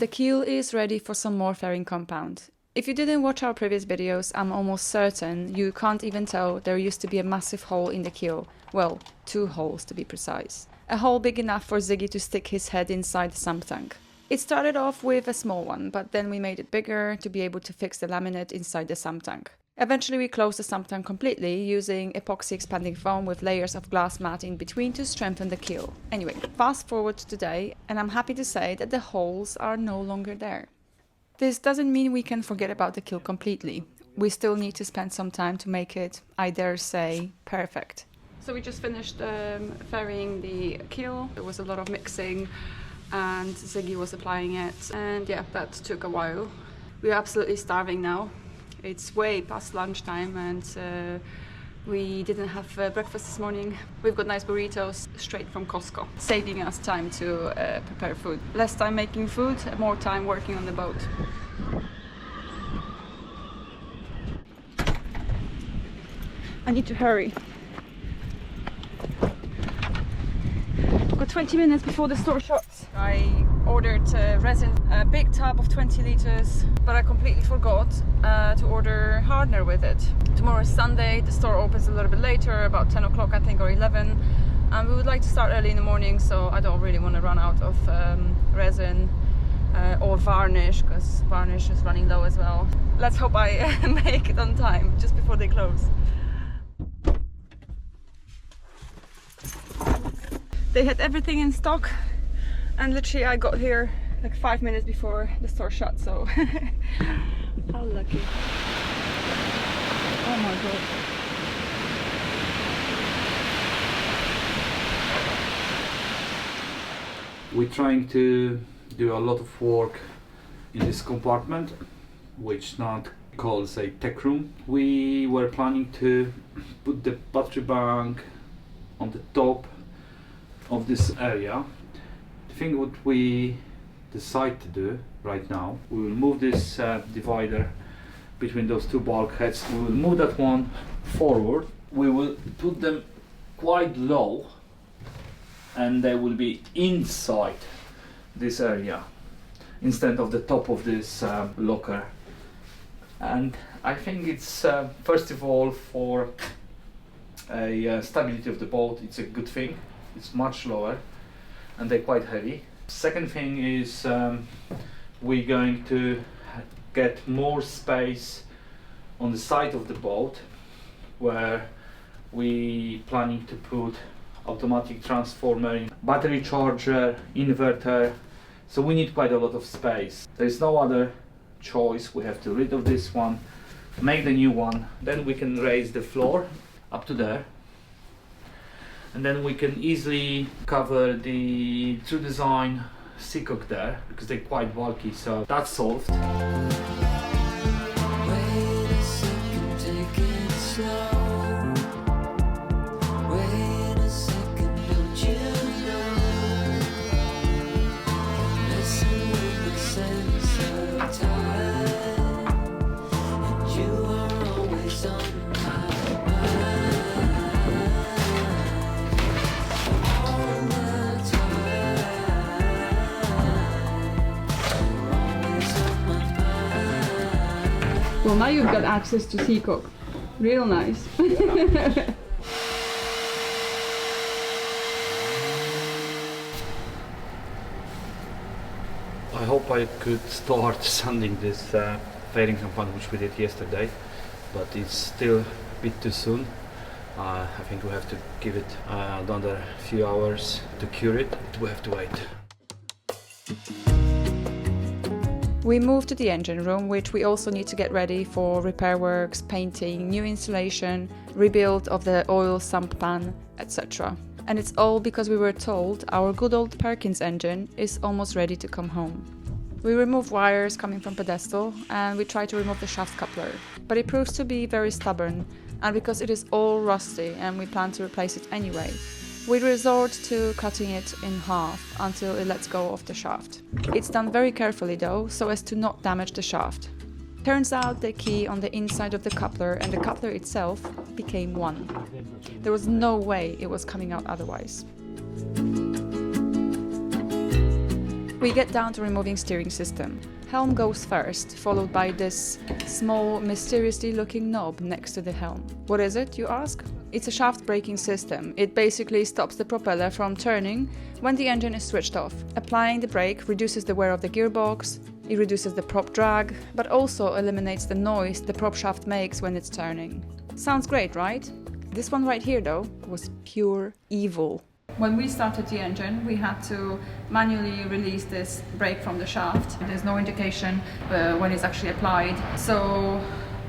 The keel is ready for some more fairing compound. If you didn't watch our previous videos, I'm almost certain you can't even tell there used to be a massive hole in the keel. Well, 2 holes to be precise. A hole big enough for Ziggy to stick his head inside the sump tank. It started off with a small one, but then we made it bigger to be able to fix the laminate inside the sump tank. Eventually we closed the sump tank completely using epoxy expanding foam with layers of glass mat in between to strengthen the keel. Anyway, fast forward to today, and I'm happy to say that the holes are no longer there. This doesn't mean we can forget about the keel completely. We still need to spend some time to make it, I dare say, perfect. So we just finished ferrying the keel. There was a lot of mixing and Ziggy was applying it, and yeah, that took a while. We're absolutely starving now. It's way past lunchtime and we didn't have breakfast this morning. We've got nice burritos straight from Costco, saving us time to prepare food. Less time making food, more time working on the boat. I need to hurry. I've got 20 minutes before the store shuts. I ordered resin, a big tub of 20 liters, but I completely forgot to order hardener with it. Tomorrow is Sunday, the store opens a little bit later, about 10 o'clock I think, or 11. And we would like to start early in the morning, so I don't really want to run out of resin or varnish, because varnish is running low as well. Let's hope I make it on time, just before they close. They had everything in stock, and literally I got here like 5 minutes before the store shut, so how lucky. Oh my god. We're trying to do a lot of work in this compartment, which not calls a tech room. We were planning to put the battery bank on the top of this area. I think what we decide to do right now, we will move this divider between those 2 bulkheads. We will move that one forward. We will put them quite low, and they will be inside this area instead of the top of this locker. And I think it's first of all, for a stability of the boat, it's a good thing. It's much lower and they're quite heavy. Second thing is we're going to get more space on the side of the boat, where we planning to put automatic transformer, battery charger, inverter. So we need quite a lot of space. There is no other choice. We have to rid of this one, make the new one, then we can raise the floor up to there. And then we can easily cover the True Design seacock there, because they're quite bulky, so that's solved. Wait a second, take it slow. Wait a second, don't you know? Messing with the sense of time, and you are always on my mind. All the time, always on my mind. Well, now you've got access to seacock. Real nice. I hope I could start sanding this fairing compound, which we did yesterday, but it's still a bit too soon. I think we have to give it another few hours to cure it. We have to wait. We moved to the engine room, which we also need to get ready for repair works, painting, new installation, rebuild of the oil sump pan, etc. And it's all because we were told our good old Perkins engine is almost ready to come home. We remove wires coming from pedestal and we try to remove the shaft coupler, but it proves to be very stubborn, and because it is all rusty and we plan to replace it anyway, we resort to cutting it in half until it lets go of the shaft. It's done very carefully though, so as to not damage the shaft. Turns out the key on the inside of the coupler and the coupler itself became one. There was no way it was coming out otherwise. We get down to removing steering system. Helm goes first, followed by this small, mysteriously looking knob next to the helm. What is it, you ask? It's a shaft braking system. It basically stops the propeller from turning when the engine is switched off. Applying the brake reduces the wear of the gearbox, it reduces the prop drag, but also eliminates the noise the prop shaft makes when it's turning. Sounds great, right? This one right here, though, was pure evil. When we started the engine, we had to manually release this brake from the shaft. There's no indication when it's actually applied. So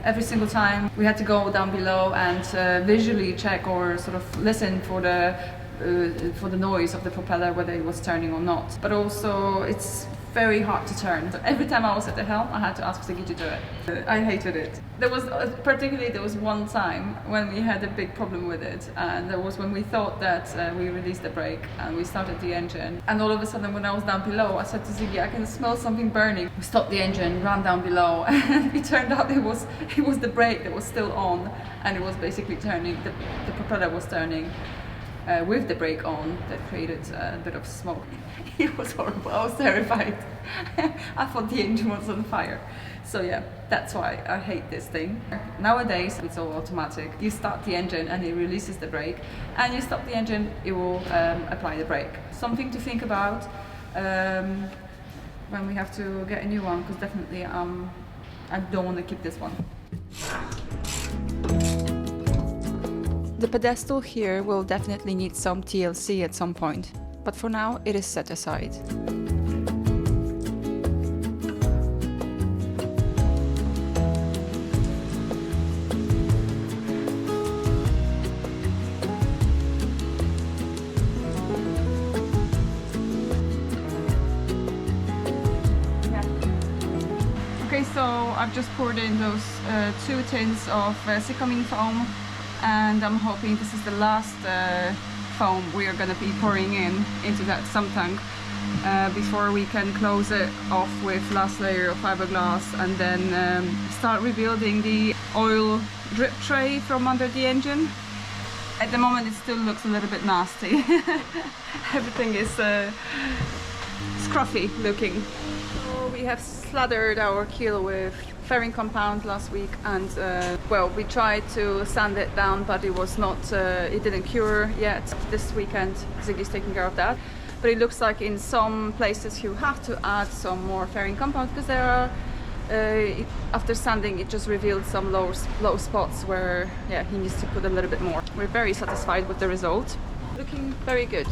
every single time we had to go down below and visually check or sort of listen for the noise of the propeller, whether it was turning or not. But also it's very hard to turn. So every time I was at the helm, I had to ask Ziggy to do it. I hated it. There was one time when we had a big problem with it, and that was when we thought that we released the brake and we started the engine. And all of a sudden, when I was down below, I said to Ziggy, I can smell something burning. We stopped the engine, ran down below, and it turned out it was the brake that was still on, and it was basically turning. The propeller was turning. With the brake on, that created a bit of smoke. It was horrible. I was terrified. I thought the engine was on fire. So yeah, that's why I hate this thing. Nowadays, it's all automatic. You start the engine and it releases the brake, and you stop the engine, it will apply the brake. Something to think about when we have to get a new one, because definitely I don't want to keep this one. The pedestal here will definitely need some TLC at some point, but for now it is set aside. Okay, so I've just poured in those 2 tins of Sikkamin foam, and I'm hoping this is the last foam we are going to be pouring into that sump tank before we can close it off with last layer of fiberglass, and then start rebuilding the oil drip tray from under the engine. At the moment it still looks a little bit nasty. Everything is scruffy looking. So we have slathered our keel with fairing compound last week, and well, we tried to sand it down, but it was not, it didn't cure yet. This weekend Ziggy's taking care of that, but it looks like in some places you have to add some more fairing compound, because there are after sanding it just revealed some low spots where, yeah, he needs to put a little bit more. We're very satisfied with the result, looking very good.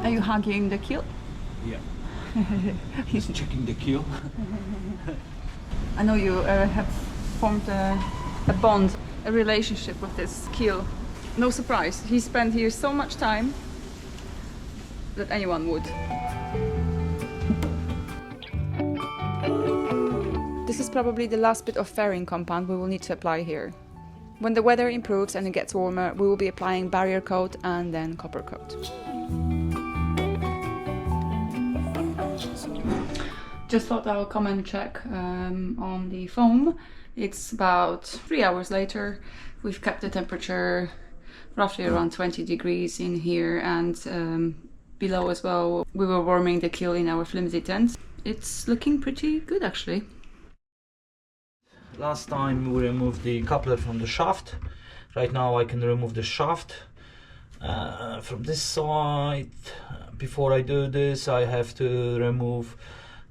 Are you hugging the keel? Yeah. He's checking the keel. I know you have formed a bond, a relationship with this keel. No surprise, he spent here so much time that anyone would. This is probably the last bit of fairing compound we will need to apply here. When the weather improves and it gets warmer, we will be applying barrier coat and then copper coat. Just thought I'll come and check on the foam. It's about 3 hours later. We've kept the temperature roughly around 20 degrees in here, and below as well. We were warming the keel in our flimsy tent. It's looking pretty good actually. Last time we removed the coupler from the shaft. Right now I can remove the shaft from this side. Before I do this, I have to remove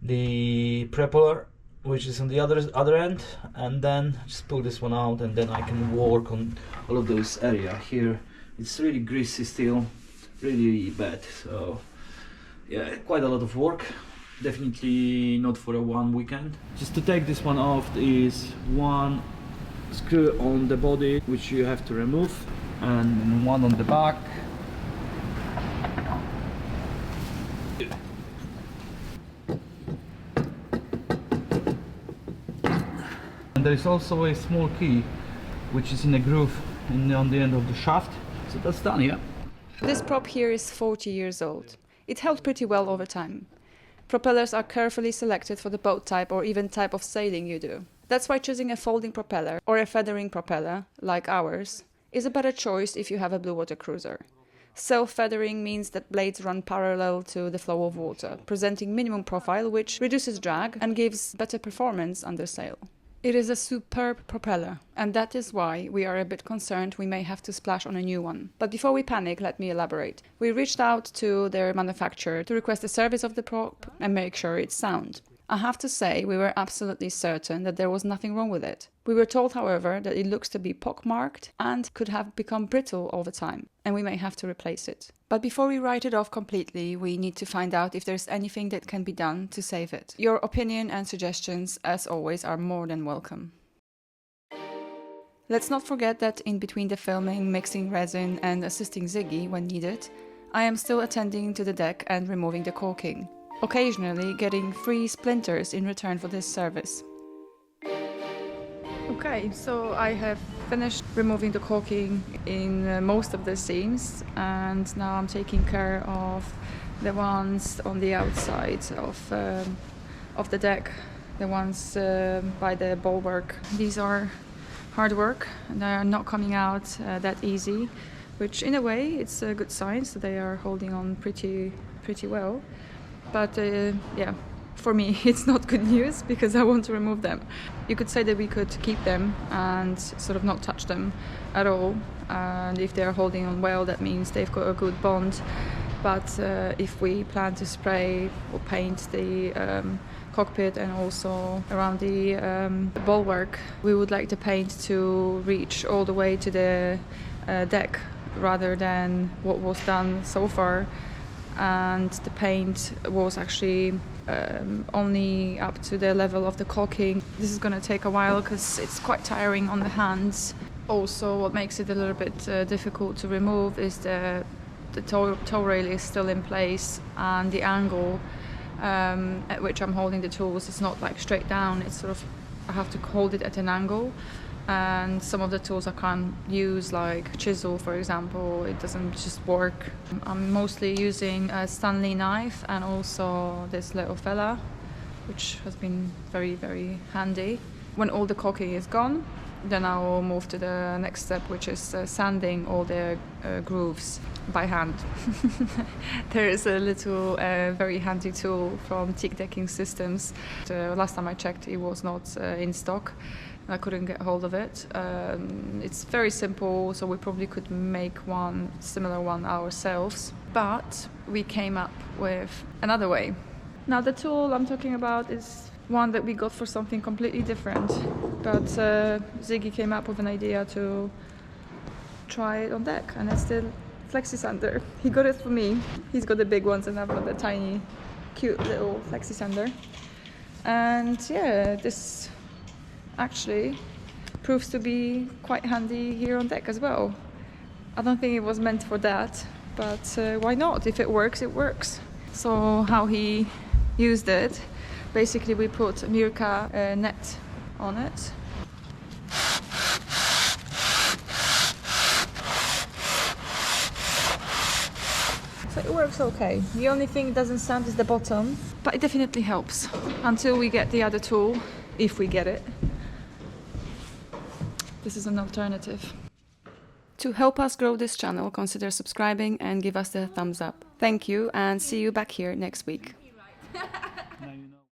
the propeller, which is on the other end, and then just pull this one out, and then I can work on all of those area here. It's really greasy still, really bad. So yeah, quite a lot of work. Definitely not for a one weekend. Just to take this one off is one screw on the body, which you have to remove, and one on the back. And there is also a small key which is in a groove on the end of the shaft. So that's done, yeah. This prop here is 40 years old. It held pretty well over time. Propellers are carefully selected for the boat type or even type of sailing you do. That's why choosing a folding propeller or a feathering propeller, like ours, is a better choice if you have a blue water cruiser. Self-feathering means that blades run parallel to the flow of water, presenting minimum profile which reduces drag and gives better performance under sail. It is a superb propeller, and that is why we are a bit concerned we may have to splash on a new one. But before we panic, let me elaborate. We reached out to their manufacturer to request a service of the prop and make sure it's sound. I have to say, we were absolutely certain that there was nothing wrong with it. We were told, however, that it looks to be pockmarked and could have become brittle over time, and we may have to replace it. But before we write it off completely, we need to find out if there's anything that can be done to save it. Your opinion and suggestions, as always, are more than welcome. Let's not forget that in between the filming, mixing resin and assisting Ziggy when needed, I am still attending to the deck and removing the caulking, occasionally getting free splinters in return for this service. Okay, so I have finished removing the caulking in most of the seams, and now I'm taking care of the ones on the outside of the deck, the ones by the bulwark. These are hard work and they are not coming out that easy, which in a way it's a good sign, so they are holding on pretty well. But yeah, for me it's not good news because I want to remove them. You could say that we could keep them and sort of not touch them at all, and if they're holding on well, that means they've got a good bond. But if we plan to spray or paint the cockpit and also around the bulwark, we would like the paint to reach all the way to the deck rather than what was done so far. And the paint was actually only up to the level of the caulking. This is going to take a while because it's quite tiring on the hands. Also, what makes it a little bit difficult to remove is the tow rail is still in place, and the angle at which I'm holding the tools is not like straight down. It's sort of, I have to hold it at an angle. And some of the tools I can't use, like chisel for example, it doesn't just work. I'm mostly using a Stanley knife and also this little fella, which has been very handy. When all the caulking is gone, then I will move to the next step, which is sanding all the grooves by hand. There is a little very handy tool from Teak Decking Systems. Last time I checked, it was not in stock. I couldn't get hold of it. It's very simple, so we probably could make one similar one ourselves. But we came up with another way. Now the tool I'm talking about is one that we got for something completely different. But Ziggy came up with an idea to try it on deck, and it's the flexi sander. He got it for me. He's got the big ones and I've got the tiny, cute little flexi sander. And yeah, this actually proves to be quite handy here on deck as well. I don't think it was meant for that, but why not? If it works, it works. So how he used it, basically we put a Mirka net on it. So it works okay. The only thing it doesn't sound is the bottom, but it definitely helps until we get the other tool, if we get it. This is an alternative. To help us grow this channel, consider subscribing and give us the thumbs up. Thank you, and see you back here next week. Now you know.